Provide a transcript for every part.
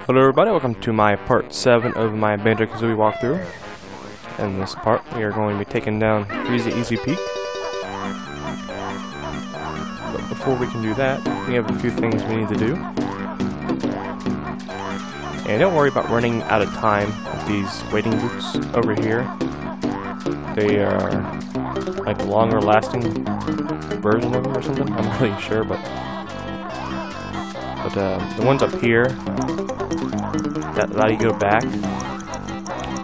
Hello everybody, welcome to my part 7 of my Banjo-Kazooie walkthrough. In this part, we are going to be taking down Freezeezy Peak. But before we can do that, we have a few things we need to do. And don't worry about running out of time with these waiting boots over here. They are like a longer lasting version of them or something, I'm not really sure, but the ones up here that allow you to go back,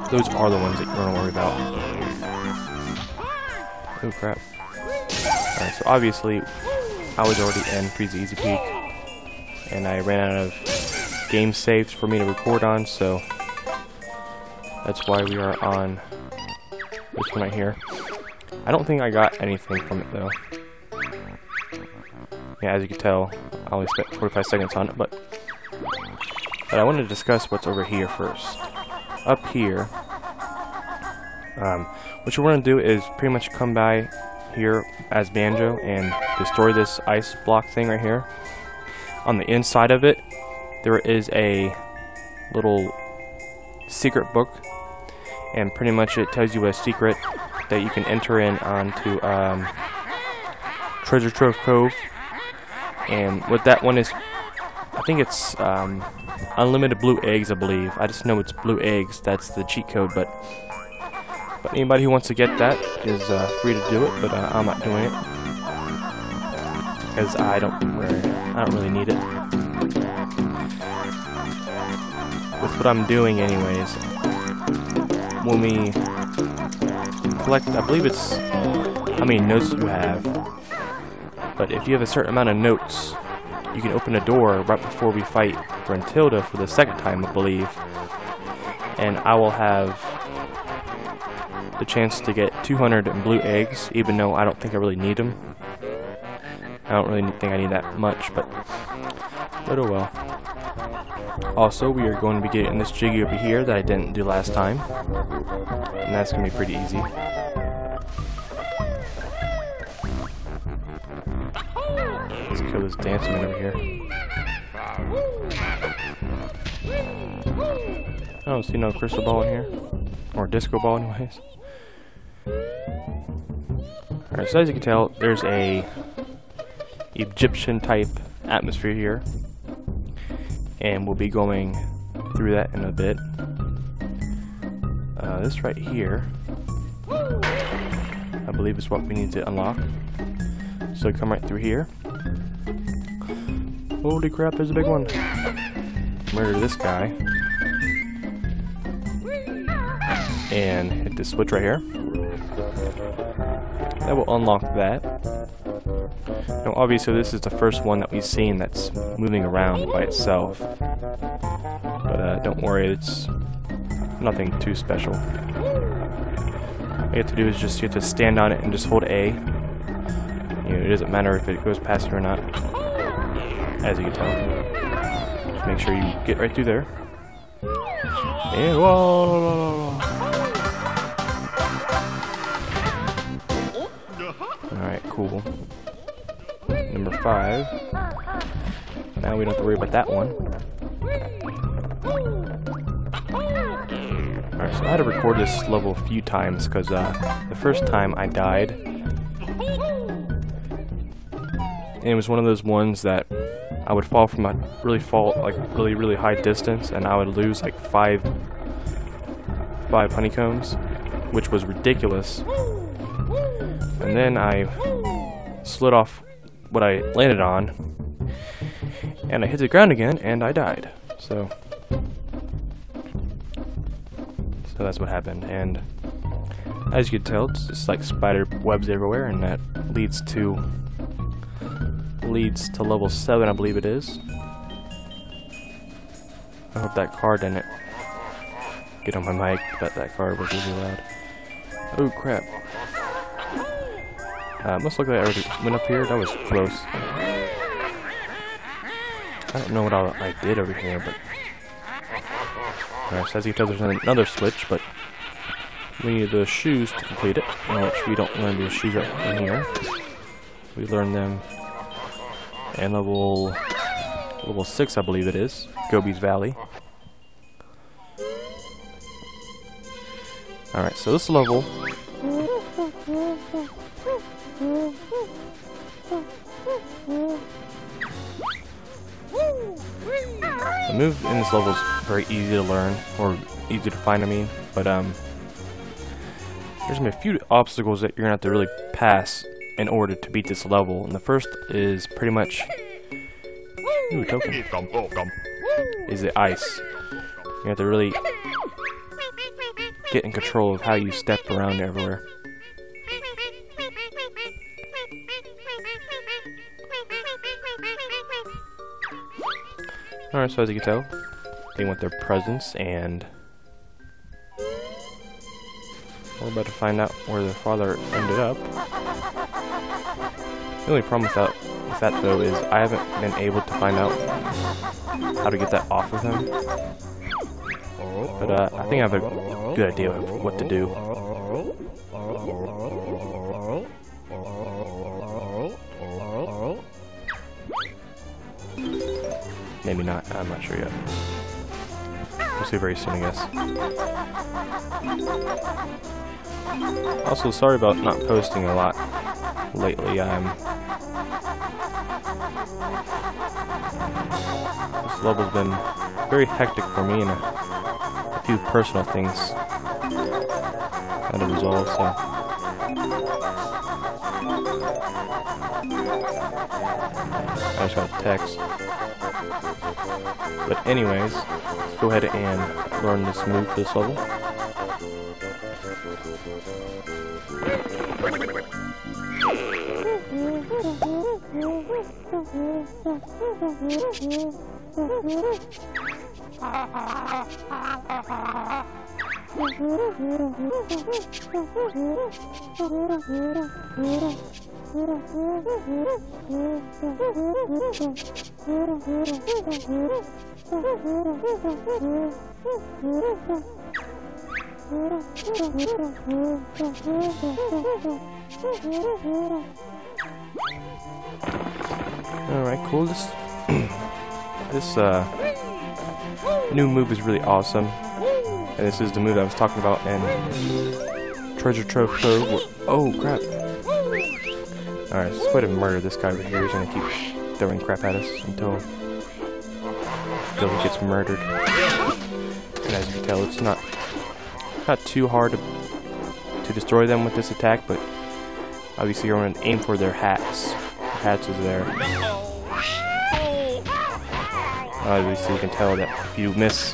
those are the ones that you're going to worry about. Oh crap. Alright, so obviously I was already in Freezeezy Peak and I ran out of game saves for me to record on, so that's why we are on this one right here. I don't think I got anything from it though. Yeah, as you can tell, I only spent 45 seconds on it, but I wanted to discuss what's over here first. Up here, what you want to do is pretty much come by here as Banjo and destroy this ice block thing right here. On the inside of it, there is a little secret book, and pretty much it tells you a secret that you can enter in onto Treasure Trove Cove. And what that one is, I think it's unlimited blue eggs, I believe. I just know it's blue eggs. That's the cheat code. But anybody who wants to get that is free to do it. But I'm not doing it because I don't really need it. With what I'm doing, anyways, when we collect, I believe it's how many notes you have. But if you have a certain amount of notes, you can open a door right before we fight for Tilda for the second time, I believe. And I will have the chance to get 200 blue eggs, even though I don't think I really need them. I don't really think I need that much, but oh well. Also, we are going to be getting this jiggy over here that I didn't do last time. And that's going to be pretty easy. Let's kill this dancing over here. I don't see no crystal ball in here. Or disco ball anyways. Alright, so as you can tell, there's a Egyptian type atmosphere here. And we'll be going through that in a bit. This right here, I believe is what we need to unlock. So come right through here. Holy crap, there's a big one. Murder this guy. And hit this switch right here. That will unlock that. Now obviously this is the first one that we've seen that's moving around by itself. But don't worry, it's nothing too special. All you have to do is just you have to stand on it and just hold A. You know, it doesn't matter if it goes past you or not, as you can tell. Just make sure you get right through there. And whoa! Alright, cool. Number 5. Now we don't have to worry about that one. Alright, so I had to record this level a few times because the first time I died, and it was one of those ones that I would fall from a really high distance, and I would lose like five honeycombs, which was ridiculous. And then I slid off what I landed on, and I hit the ground again, and I died. So that's what happened. And as you can tell, it's just like spider webs everywhere, and that leads to level 7, I believe it is. I hope that car didn't get on my mic, but that car was really loud. Oh crap. Must look like I already went up here. That was close. I don't know what I did over here, but as you can tell, there's another switch, but we need the shoes to complete it, which we don't learn the shoes right in here. We learn them in level 6, I believe it is, Gobi's Valley. Alright, so this level... The move in this level is very easy to learn, or easy to find, I mean, but there's gonna be a few obstacles that you're gonna have to really pass in order to beat this level, and the first is pretty much... Ooh, token. Is the ice. You have to really get in control of how you step around everywhere. Alright, so as you can tell, they want their presence, and we're about to find out where their father ended up. The only problem with that though is I haven't been able to find out how to get that off of him. But I think I have a good idea of what to do. Maybe not, I'm not sure yet. We'll see very soon, I guess. Also, sorry about not posting a lot lately. This level's been very hectic for me, and a few personal things had to resolve, so... I just got a text. But anyways, let's go ahead and learn this move for this level. Alright, cool. This new move is really awesome. And this is the move I was talking about in Treasure Trove Cove. Oh, crap. Alright, let's go ahead and murder this guy over here. He's gonna keep throwing crap at us until he gets murdered. And as you can tell, it's not too hard to destroy them with this attack, but obviously you're going to aim for their hats. Their hats is there. Obviously you can tell that if you miss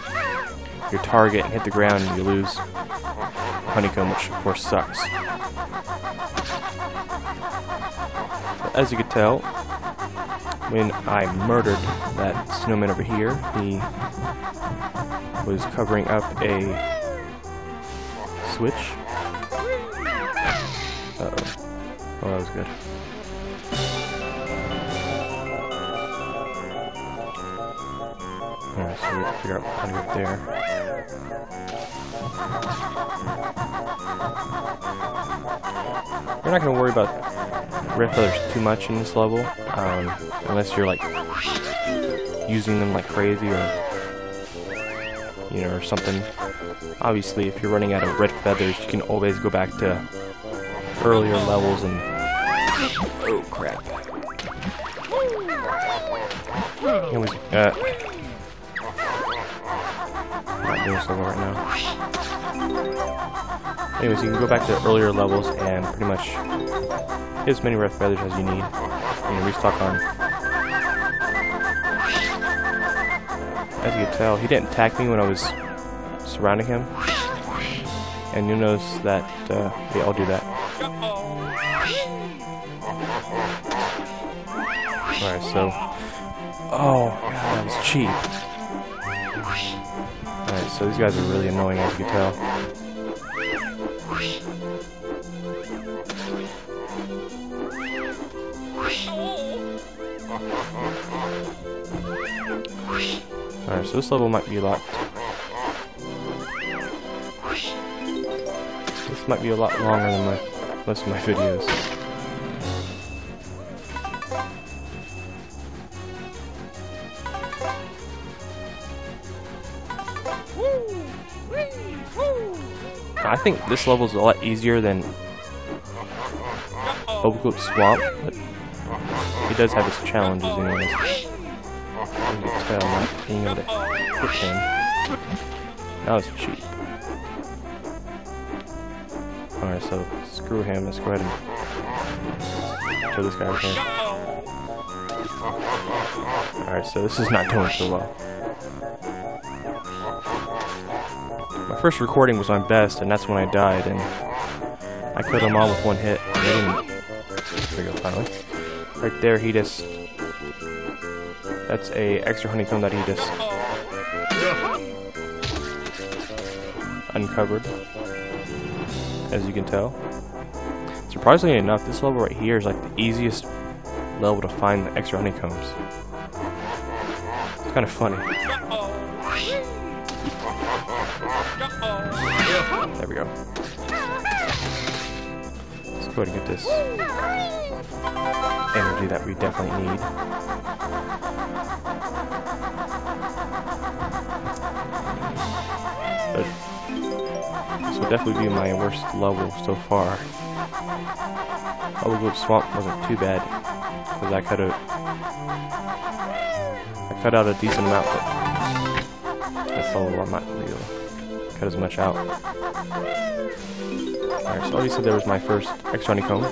your target and hit the ground, you lose honeycomb, which of course sucks. But as you can tell, when I murdered that snowman over here, he was covering up a switch. Uh-oh. Oh, that was good. Alright, so we have to figure out how to get there. We're not going to worry about red feathers too much in this level, unless you're like using them like crazy, or you know, or something. Obviously, if you're running out of red feathers, you can always go back to earlier levels and... Oh, crap. Anyways, not doing this level right now. Anyways, you can go back to earlier levels and pretty much hit as many red feathers as you need. And restock on. As you can tell, he didn't attack me when I was surrounding him. And you'll notice that they all do that. Alright, so... Oh, God, that was cheap. Alright, so these guys are really annoying, as you can tell. Alright, so this level might be a lot... This might be a lot longer than most of my videos. I think this level is a lot easier than Banjo-Kazooie Swamp, but it does have its challenges anyways. You can tell not being able to hit him. That was cheap. Alright, so screw him. Let's go ahead and show this guy right here. Alright, so this is not going so well. My first recording was my best, and that's when I died, and I killed them all with one hit. There we go, finally. Right there, he just... That's a extra honeycomb that he just... uncovered, as you can tell. Surprisingly enough, this level right here is like the easiest level to find the extra honeycombs. It's kind of funny. There we go. Let's go ahead and get this energy that we definitely need. But this would definitely be my worst level so far. Banjo-Kazooie Swamp wasn't too bad, because I cut out a decent amount, but this level I'm not really able to cut as much out. Alright, so obviously there was my first extra honeycomb.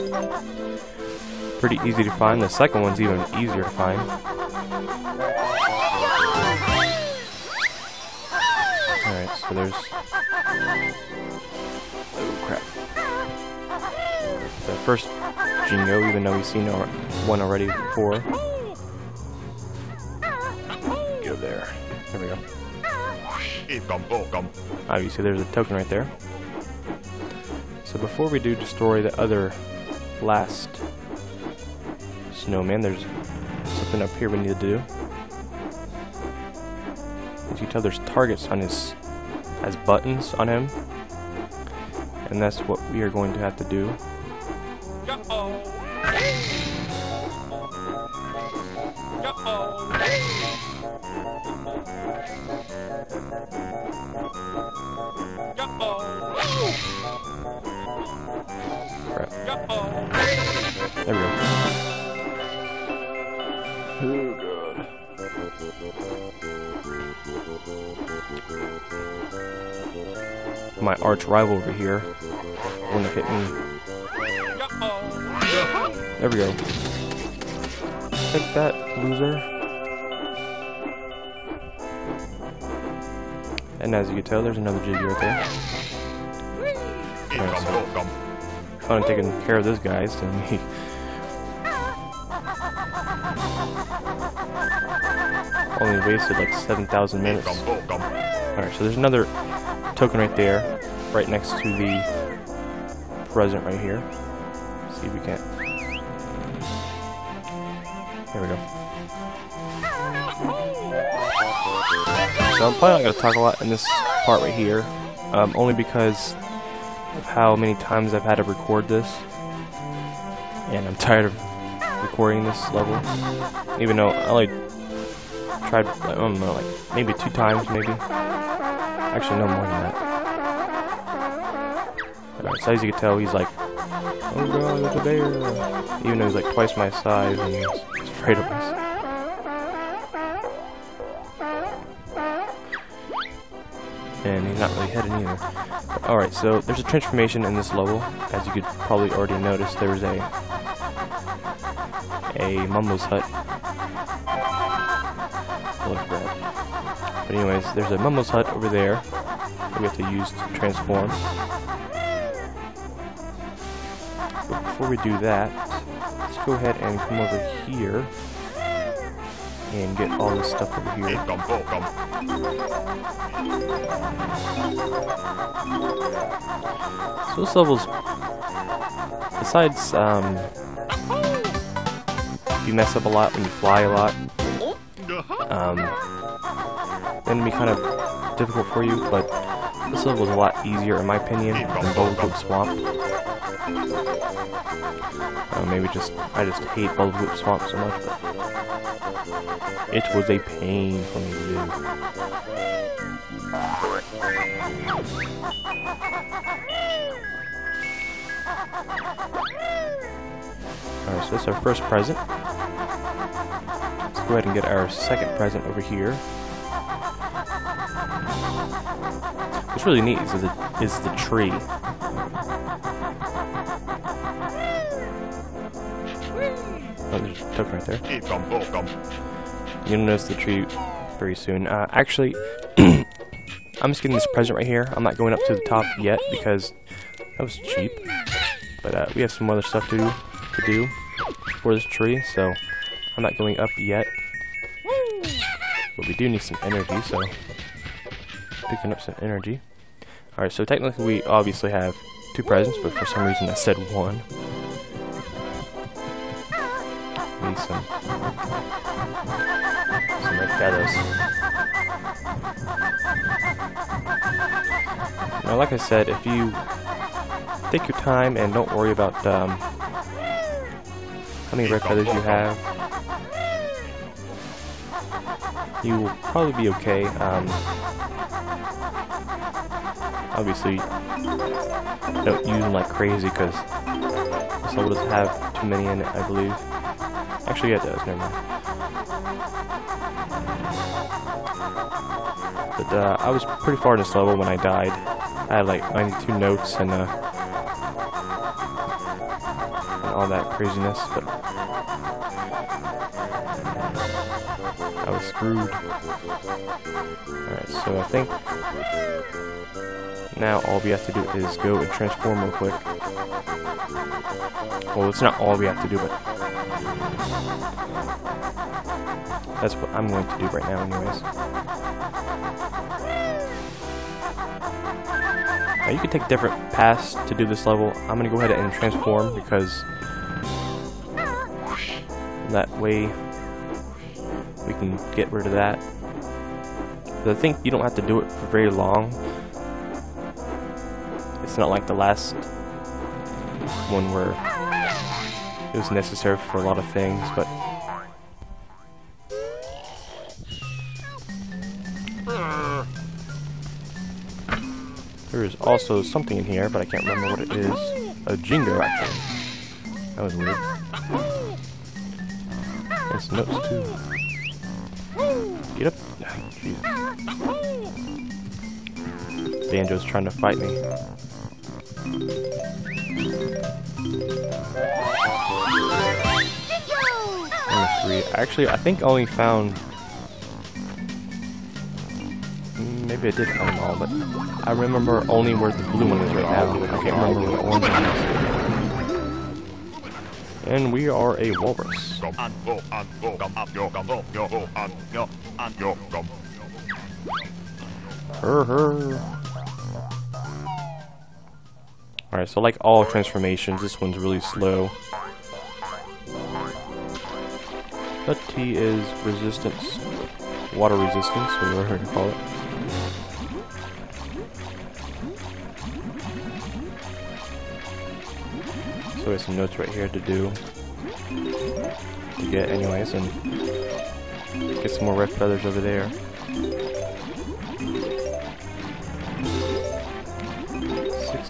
Pretty easy to find. The second one's even easier to find. Alright, so there's... Oh crap. The first Jingo, even though we've seen one already before. Get up there. There we go. Obviously there's a token right there. So before we do destroy the other last snowman, there's something up here we need to do. As you can tell, there's targets on his, has buttons on him, and that's what we are going to have to do. Crap. There we go. Oh god. My arch rival over here, one that hit me. There we go. Take that, loser. And as you can tell, there's another Jiggy right there. Alright, so fun taking care of this guy, so me. Only wasted like 7,000 minutes. Alright, so there's another token right there, right next to the present right here. Let's see if we can't. There we go. So I'm probably not going to talk a lot in this part right here, only because of how many times I've had to record this, and I'm tired of recording this level, even though I only tried, I don't know, like maybe 2 times, maybe. Actually, no more than that. Alright, so as you can tell, he's like, oh god, there's a bear, even though he's like twice my size, and he's afraid of us. And he's not really heading either. Alright, so there's a transformation in this level. As you could probably already notice, there's a Mumbo's hut. Looks bad. But anyways, there's a Mumbo's hut over there that we have to use to transform. But before we do that, let's go ahead and come over here and get all this stuff over here. So this level's, besides you mess up a lot when you fly a lot, then it'd be kind of difficult for you, but this level is a lot easier in my opinion than Banjo-Kazooie Swamp. Maybe I just hate Banjo-Kazooie Swamp so much, but It was a pain for me to do. Alright, so that's our first present. Let's go ahead and get our second present over here. What's really neat is the tree. Oh, there's a token right there. You'll notice the tree very soon. Actually, I'm just getting this present right here. I'm not going up to the top yet because that was cheap. But we have some other stuff to do for this tree, so I'm not going up yet. But we do need some energy, so picking up some energy. Alright, so technically we obviously have 2 presents, but for some reason I said 1. We need some red feathers. Now, like I said, if you take your time and don't worry about how many red feathers you have, you will probably be okay. Obviously, don't use them like crazy because this level doesn't have too many in it, I believe. Actually, yeah, it does. Never mind. But I was pretty far in this level when I died. I had like 92 notes and all that craziness, but I was screwed. Alright, so I think now all we have to do is go and transform real quick. Well, it's not all we have to do, but that's what I'm going to do right now anyways. Now you can take different paths to do this level. I'm going to go ahead and transform because that way we can get rid of that. But I think you don't have to do it for very long. It's not like the last one where it was necessary for a lot of things, but there is also something in here, but I can't remember what it is. A Jingo, actually. That was weird. There's notes too. Get up! Jeez. Banjo's trying to fight me. Number 3. Actually, I think I only found. Maybe I did find them all, but I remember only where the blue one is right now. I can't remember where the orange one is. And we are a walrus. Alright, so like all transformations, this one's really slow. But he is resistance, water resistance, whatever you call it. So there's some notes right here to get anyways, and get some more red feathers over there.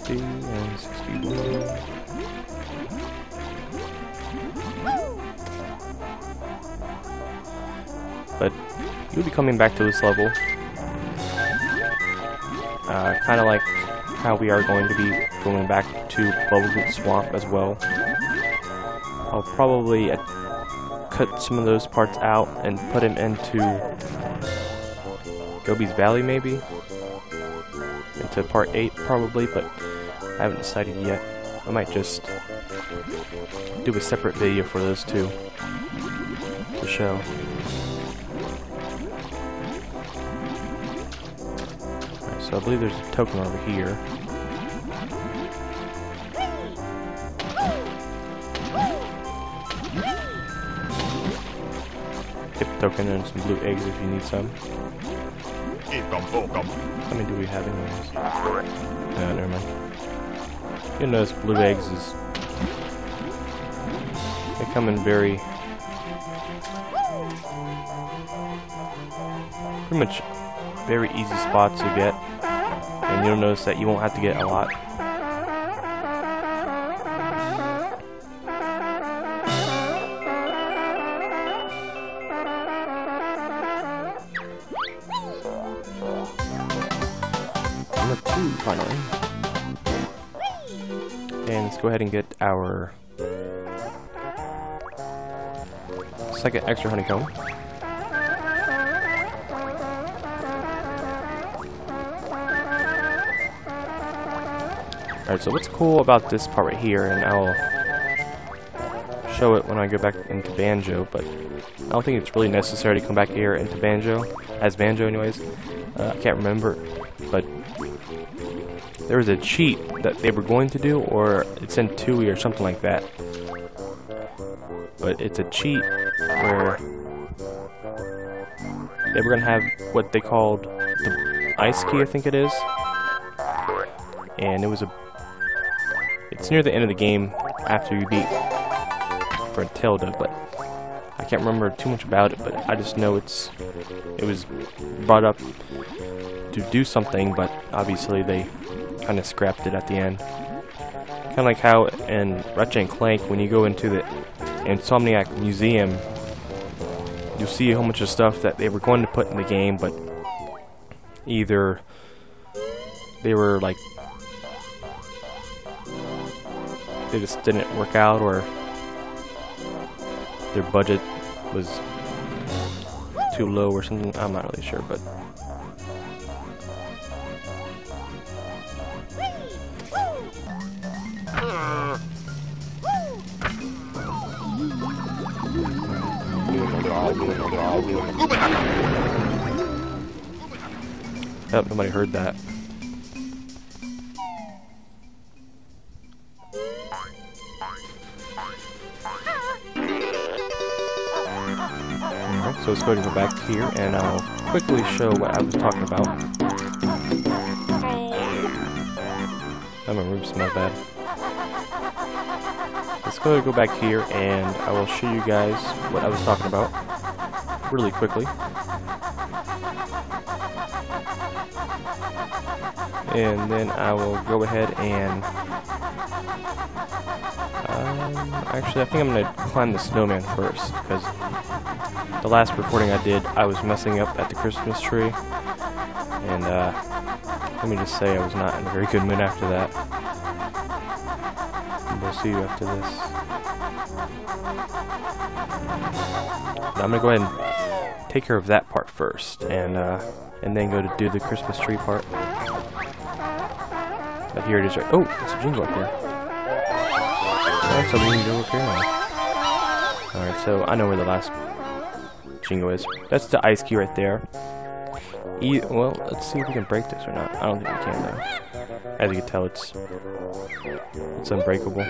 And 61. But you'll be coming back to this level, kind of like how we are going to be going back to Bubblegloop Swamp as well. I'll probably cut some of those parts out and put them into Gobi's Valley, maybe into part 8 probably, but I haven't decided yet. I might just do a separate video for those two to show. Alright, so I believe there's a token over here. Get the token and some blue eggs if you need some. How many do we have anyways? No, never mind. You'll notice blue eggs they come in very pretty much very easy spots to get, and you'll notice that you won't have to get a lot. Number 2, finally. And let's go ahead and get our second extra honeycomb. Alright, so what's cool about this part right here, and I'll show it when I go back into Banjo, but I don't think it's really necessary to come back here into Banjo, as Banjo anyways. I can't remember, but there was a cheat that they were going to do, or it's in Tui or something like that. But it's a cheat where they were going to have what they called the ice key, I think it is. And it's near the end of the game after you beat Tilda, but I can't remember too much about it, but I just know it was brought up to do something, but obviously they kind of scrapped it at the end. Kind of like how in Ratchet & Clank, when you go into the Insomniac Museum, you'll see a whole bunch of stuff that they were going to put in the game, but either they were like, they just didn't work out, or their budget was too low or something. I'm not really sure, but yep, nobody heard that. Alright, so let's go back here and I'll quickly show what I was talking about. My room smells bad. Let's go back here and I will show you guys what I was talking about really quickly. And then I will go ahead and actually I think I'm going to climb the snowman first, because the last recording I did I was messing up at the Christmas tree, and let me just say I was not in a very good mood after that. We'll see you after this. But I'm going to go ahead and take care of that part first, and then go to do the Christmas tree part. But here it is right. Oh, it's a jingle up here. That's something we can do up here now. Alright, so I know where the last jingle is. That's the ice key right there. Well, let's see if we can break this or not. I don't think we can though. As you can tell, it's unbreakable.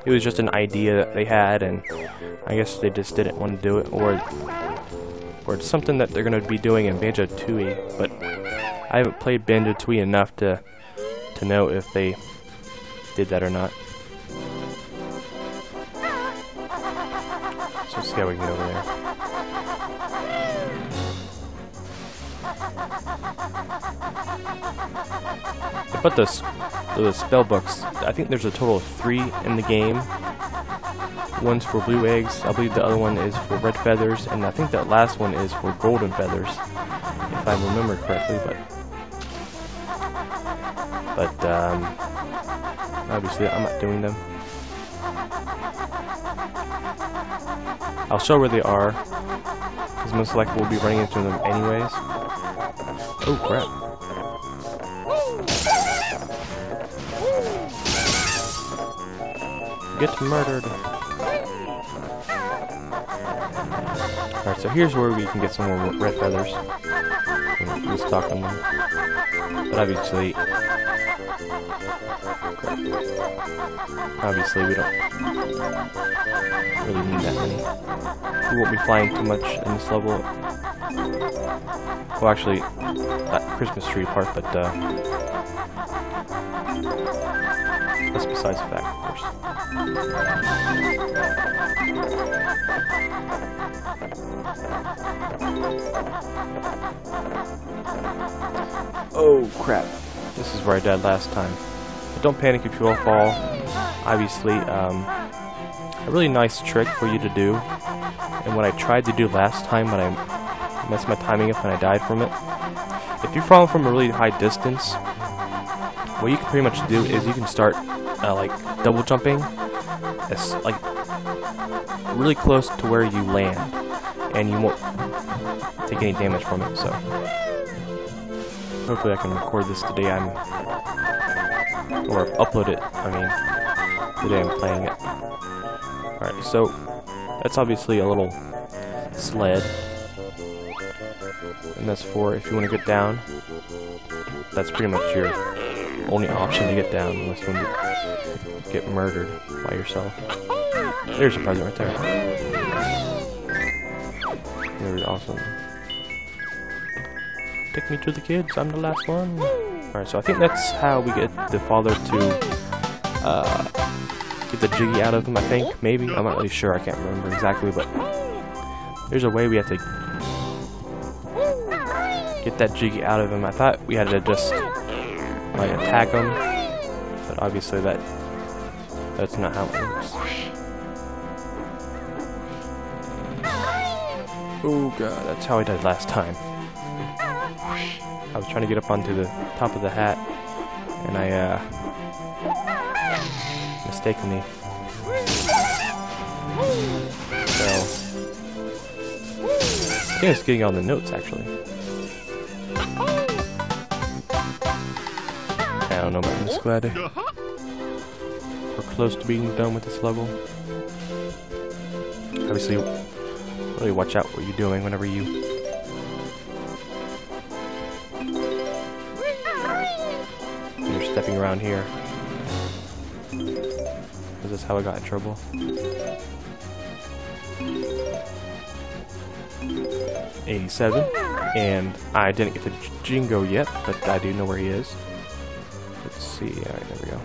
It was just an idea that they had, and I guess they just didn't want to do it, or it's something that they're going to be doing in Banjo-Tooie, but I haven't played Banjo-Tooie enough to know if they did that or not. So let's see how we can get over there. But the spell books, I think there's a total of 3 in the game. One's for blue eggs, I believe the other one is for red feathers, and I think that last one is for golden feathers, if I remember correctly, but obviously I'm not doing them. I'll show where they are, because most likely we'll be running into them anyways. Oh crap. Get murdered. Alright, so here's where we can get some more red feathers. We'll stock on them. But obviously we don't really need that many. We won't be flying too much in this level. Well, actually, that Christmas tree part, but That's besides the fact, of course. Oh crap. This is where I died last time. But don't panic if you all fall. Obviously, a really nice trick for you to do. And what I tried to do last time, but I messed my timing up and I died from it. If you're falling from a really high distance, what you can pretty much do is you can start like double jumping, like really close to where you land, and you won't take any damage from it. So hopefully I can record this today. Or upload it. I mean, today I'm playing it. All right, so that's obviously a little sled, and that's for if you want to get down. That's pretty much your only option to get down unless you want to get murdered by yourself. There's a present right there. Very awesome. Take me to the kids, I'm the last one. Alright, so I think that's how we get the father to get the jiggy out of him, I think. Maybe, I'm not really sure, I can't remember exactly, but there's a way we have to get that jiggy out of him. I thought we had to just like attack him, but obviously that's not how it works. Oh god, that's how I died last time. I was trying to get up onto the top of the hat, and I mistakenly fell. I think I was getting all the notes actually. I don't know, but I'm just glad we're close to being done with this level. Obviously, really watch out what you're doing whenever you're stepping around here. This is how I got in trouble. 87, and I didn't get to Jingo yet, but I do know where he is. Let's see. Alright, there we go.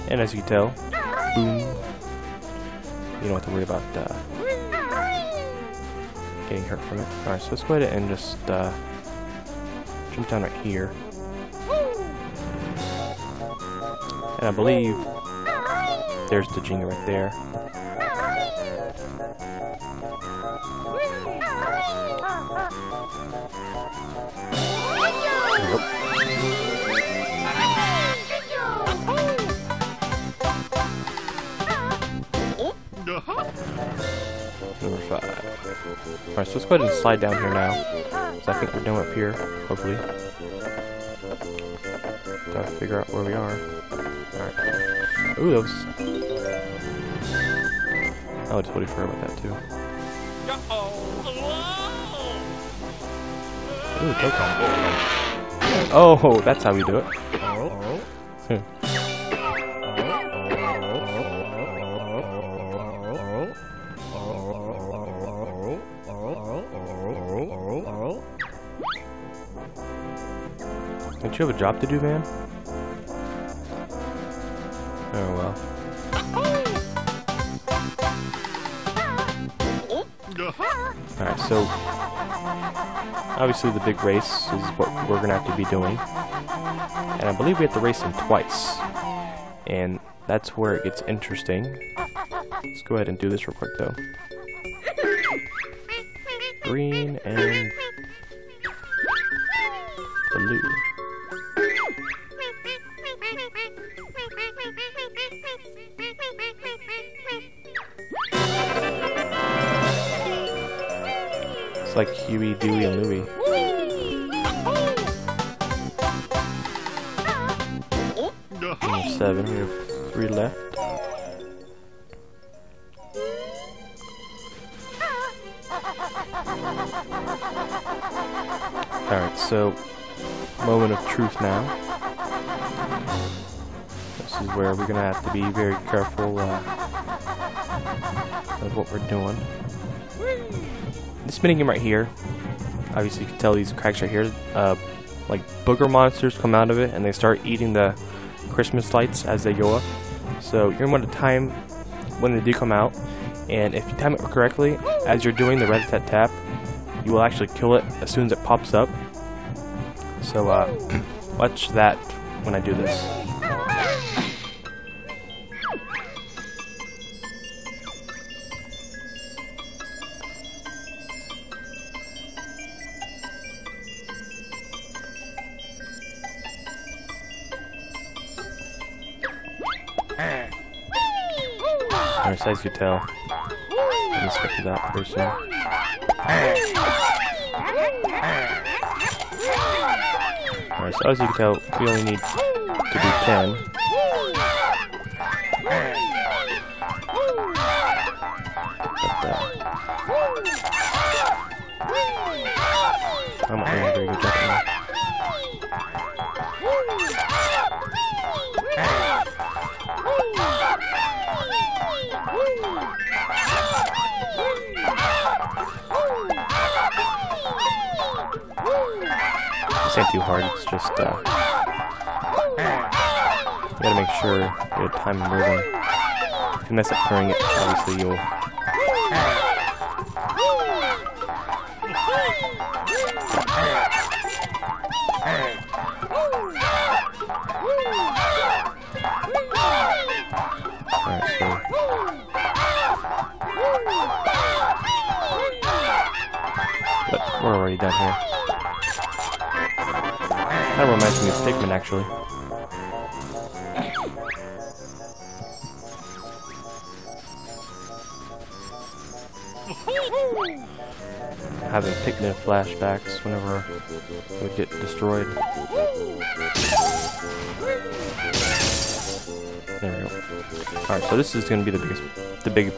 And as you can tell, boom. You don't have to worry about getting hurt from it. Alright, so let's go ahead and just jump down right here. And I believe there's the Jingo right there. There we go. Number 5. Alright, so let's go ahead and slide down here now. So I think we're done up here, hopefully. Gotta figure out where we are. Alright. Ooh, that was... I totally forgot about that too. Ooh, Pokemon. Oh, that's how we do it. Don't you have a job to do, man? Oh well. Alright, so obviously the big race is what we're gonna have to be doing. And I believe we have to race him twice. And that's where it gets interesting. Let's go ahead and do this real quick though. Green and blue. It's like Huey, Dewey, and Louie. Number 7, we have 3 left. Alright, so moment of truth now. This is where we're gonna have to be very careful of what we're doing. This minigame right here, obviously you can tell these cracks right here, like booger monsters come out of it and they start eating the Christmas lights as they go up. So you're going to want to time when they do come out, and if you time it correctly, as you're doing the rat-a-tat-tap, you will actually kill it as soon as it pops up. So watch that when I do this. Alright, so as you can tell, I'm just skip to that pretty soon. Alright, so as you can tell, we only need to do 10. I'm not doing a very good job now. This ain't too hard, it's just, you gotta make sure you have time and rhythm. If you mess up during it, obviously you'll... Alright, so... But we're already done here. That reminds me of Stickman, actually. Having Pikmin flashbacks whenever we get destroyed. There we go. Alright, so this is going to be the big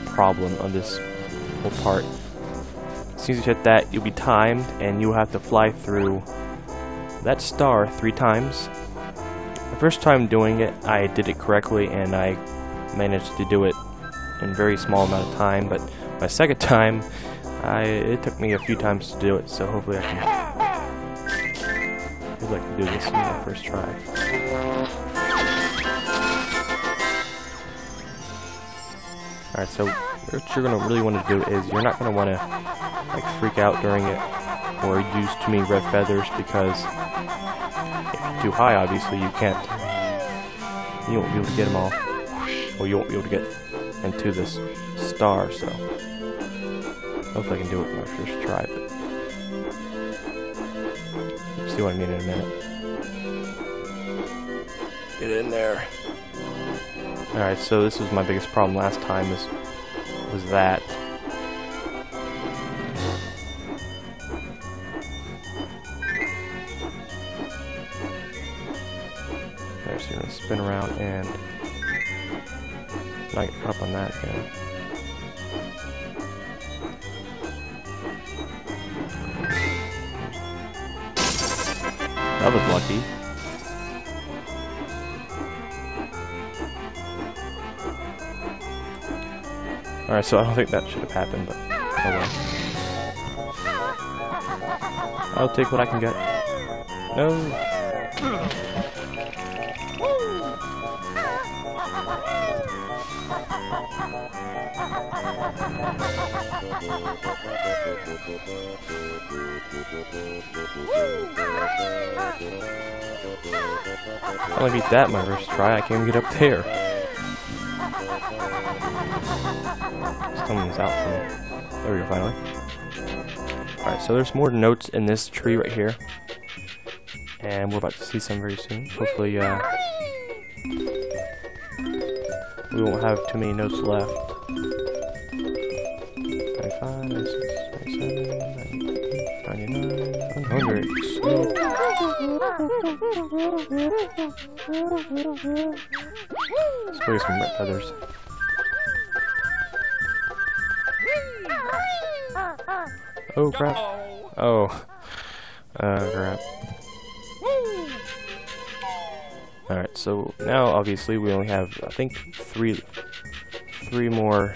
problem of this whole part. As soon as you hit that, you'll be timed, and you'll have to fly through that star 3 times. The first time doing it, I did it correctly, and I managed to do it in a very small amount of time, but my second time, it took me a few times to do it, so hopefully I can do this in my first try. Alright, so what you're going to really want to do is you're not going to want to like freak out during it or use too many red feathers, because if you're too high, obviously you won't be able to get them all, or you won't be able to get into this star. So hopefully I can do it in my first try, but you'll see what I mean in a minute. Get in there. Alright, so this was my biggest problem last time, was that. There, so you're going to spin around and not get caught up on that again. That was lucky. Alright, so I don't think that should have happened, but oh well. I'll take what I can get. No! I only beat that in my first try, I can't even get up there. Someone's out from me. There we go, finally. Alright, so there's more notes in this tree right here. And we're about to see some very soon. Hopefully, we won't have too many notes left. 95, 96, 97, 98, 99, 100. Let's go get some red feathers. Oh crap. Oh. Crap. Alright, so now obviously we only have, I think, three more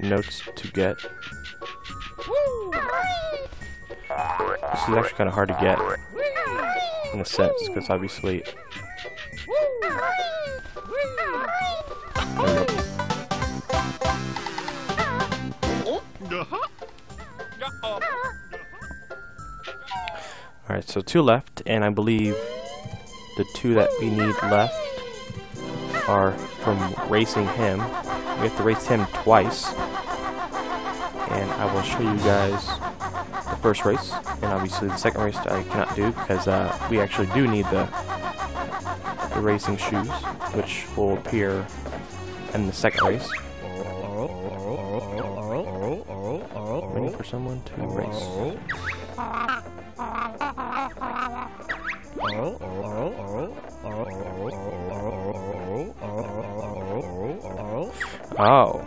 notes to get. This is actually kind of hard to get. in a sense, because obviously. Alright, so 2 left, and I believe the 2 that we need left are from racing him. We have to race him twice. And I will show you guys the first race, and obviously the second race I cannot do because we actually do need the racing shoes, which will appear in the second race. Waiting for someone to race. Oh.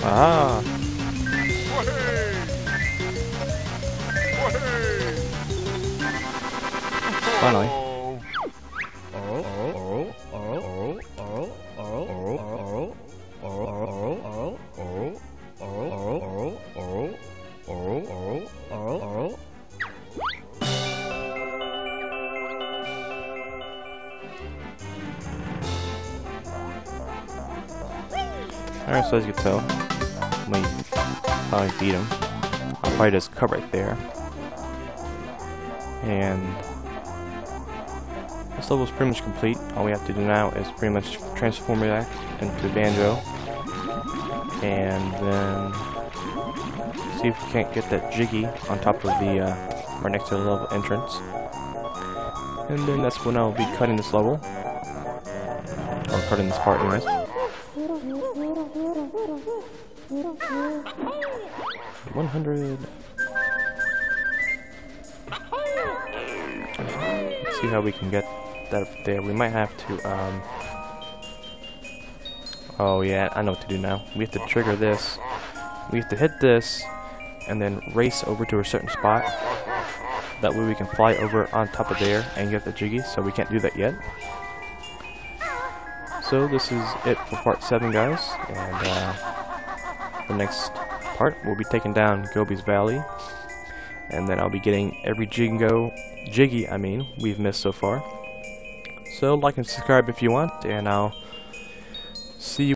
Ah. Finally. Alright, so as you can tell, we finally beat him. I'll probably just cover it there. And this level is pretty much complete. All we have to do now is pretty much transform it back into Banjo. And then see if we can't get that Jiggy on top of the, right next to the level entrance. And then that's when I'll be cutting this level. Or cutting this part anyways. 100. Let's see how we can get that up there. We might have to, oh yeah, I know what to do now. We have to trigger this. We have to hit this, and then race over to a certain spot. That way we can fly over on top of there and get the Jiggy, so we can't do that yet. So this is it for part 7, guys, and the next part we'll be taking down Gobi's Valley, and then I'll be getting every Jiggy we've missed so far. So like and subscribe if you want, and I'll see you